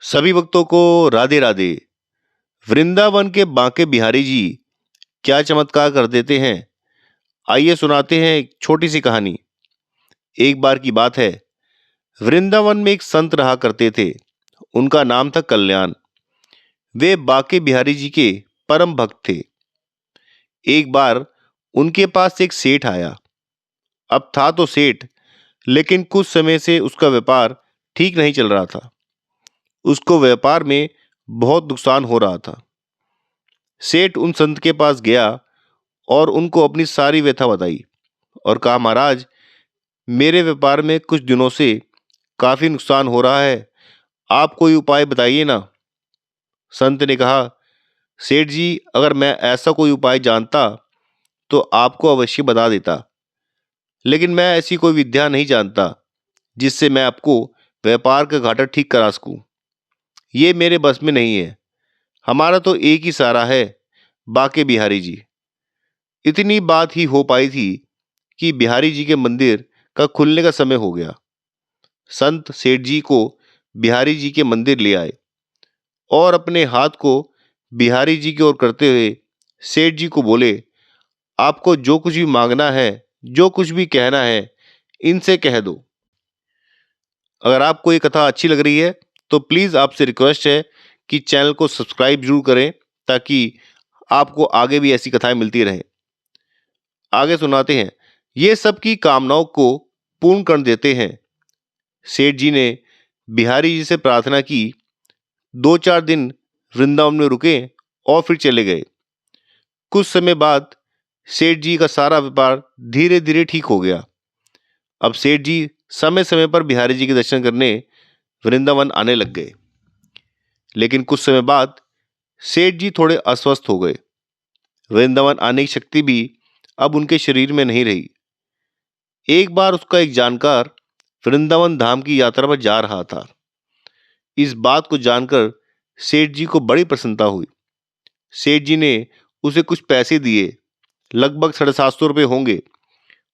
सभी भक्तों को राधे राधे। वृंदावन के बांके बिहारी जी क्या चमत्कार कर देते हैं। आइए सुनाते हैं एक छोटी सी कहानी। एक बार की बात है, वृंदावन में एक संत रहा करते थे। उनका नाम था कल्याण। वे बांके बिहारी जी के परम भक्त थे। एक बार उनके पास एक सेठ आया। अब था तो सेठ, लेकिन कुछ समय से उसका व्यापार ठीक नहीं चल रहा था। उसको व्यापार में बहुत नुकसान हो रहा था। सेठ उन संत के पास गया और उनको अपनी सारी व्यथा बताई और कहा, महाराज, मेरे व्यापार में कुछ दिनों से काफी नुकसान हो रहा है। आप कोई उपाय बताइए ना। संत ने कहा, सेठ जी, अगर मैं ऐसा कोई उपाय जानता तो आपको अवश्य बता देता, लेकिन मैं ऐसी कोई विद्या नहीं जानता जिससे मैं आपको व्यापार का घाटा ठीक करा सकूं। ये मेरे बस में नहीं है। हमारा तो एक ही सहारा है, बाके बिहारी जी। इतनी बात ही हो पाई थी कि बिहारी जी के मंदिर का खुलने का समय हो गया। संत सेठ जी को बिहारी जी के मंदिर ले आए और अपने हाथ को बिहारी जी की ओर करते हुए सेठ जी को बोले, आपको जो कुछ भी मांगना है, जो कुछ भी कहना है, इनसे कह दो। अगर आपको ये कथा अच्छी लग रही है तो प्लीज़ आपसे रिक्वेस्ट है कि चैनल को सब्सक्राइब जरूर करें, ताकि आपको आगे भी ऐसी कथाएं मिलती रहें। आगे सुनाते हैं। ये सब की कामनाओं को पूर्ण कर देते हैं। सेठ जी ने बिहारी जी से प्रार्थना की। 2-4 दिन वृंदावन में रुके और फिर चले गए। कुछ समय बाद सेठ जी का सारा व्यापार धीरे धीरे ठीक हो गया। अब सेठ जी समय समय पर बिहारी जी के दर्शन करने वृंदावन आने लग गए। लेकिन कुछ समय बाद सेठ जी थोड़े अस्वस्थ हो गए। वृंदावन आने की शक्ति भी अब उनके शरीर में नहीं रही। एक बार उसका एक जानकार वृंदावन धाम की यात्रा पर जा रहा था। इस बात को जानकर सेठ जी को बड़ी प्रसन्नता हुई। सेठ जी ने उसे कुछ पैसे दिए, लगभग 750 रुपये होंगे,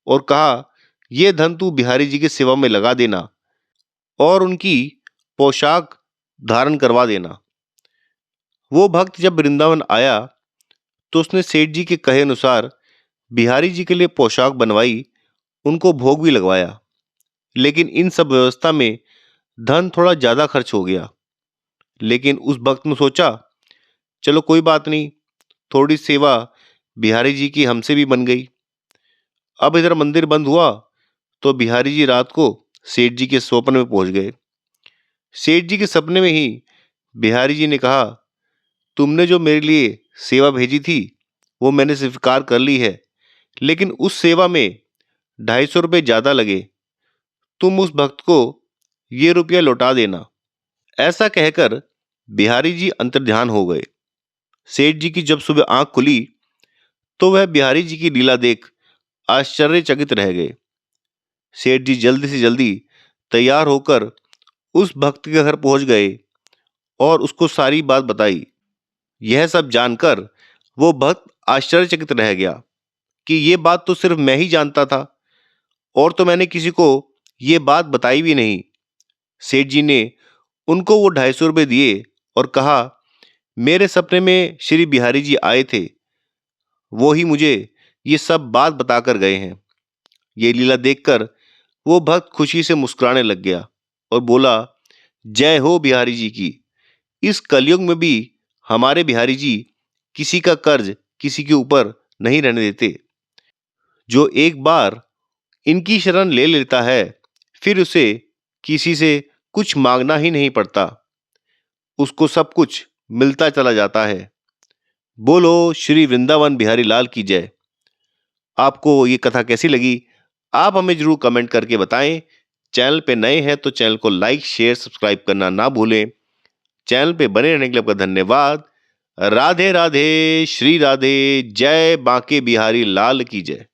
और कहा, यह धन तू बिहारी जी की सेवा में लगा देना और उनकी पोशाक धारण करवा देना। वो भक्त जब वृंदावन आया तो उसने सेठ जी के कहे अनुसार बिहारी जी के लिए पोशाक बनवाई, उनको भोग भी लगवाया। लेकिन इन सब व्यवस्था में धन थोड़ा ज्यादा खर्च हो गया। लेकिन उस भक्त ने सोचा, चलो कोई बात नहीं, थोड़ी सेवा बिहारी जी की हमसे भी बन गई। अब इधर मंदिर बंद हुआ तो बिहारी जी रात को सेठ जी के स्वप्न में पहुंच गए। सेठ जी के सपने में ही बिहारी जी ने कहा, तुमने जो मेरे लिए सेवा भेजी थी वो मैंने स्वीकार कर ली है, लेकिन उस सेवा में 250 रुपये ज्यादा लगे। तुम उस भक्त को ये रुपया लौटा देना। ऐसा कहकर बिहारी जी अंतर्ध्यान हो गए। सेठ जी की जब सुबह आंख खुली तो वह बिहारी जी की लीला देख आश्चर्यचकित रह गए। सेठ जी जल्दी से जल्दी तैयार होकर उस भक्त के घर पहुंच गए और उसको सारी बात बताई। यह सब जानकर वो भक्त आश्चर्यचकित रह गया कि ये बात तो सिर्फ मैं ही जानता था, और तो मैंने किसी को ये बात बताई भी नहीं। सेठ जी ने उनको वो 250 रुपये दिए और कहा, मेरे सपने में श्री बिहारी जी आए थे, वो ही मुझे ये सब बात बताकर गए हैं। ये लीला देखकर वो भक्त खुशी से मुस्कुराने लग गया और बोला, जय हो बिहारी जी की। इस कलयुग में भी हमारे बिहारी जी किसी का कर्ज किसी के ऊपर नहीं रहने देते। जो एक बार इनकी शरण ले लेता है, फिर उसे किसी से कुछ मांगना ही नहीं पड़ता, उसको सब कुछ मिलता चला जाता है। बोलो श्री वृंदावन बिहारी लाल की जय। आपको ये कथा कैसी लगी, आप हमें जरूर कमेंट करके बताएं। चैनल पे नए हैं तो चैनल को लाइक, शेयर, सब्सक्राइब करना ना भूलें। चैनल पे बने रहने के लिए आपका धन्यवाद। राधे राधे, श्री राधे, जय बांके बिहारी लाल की जय।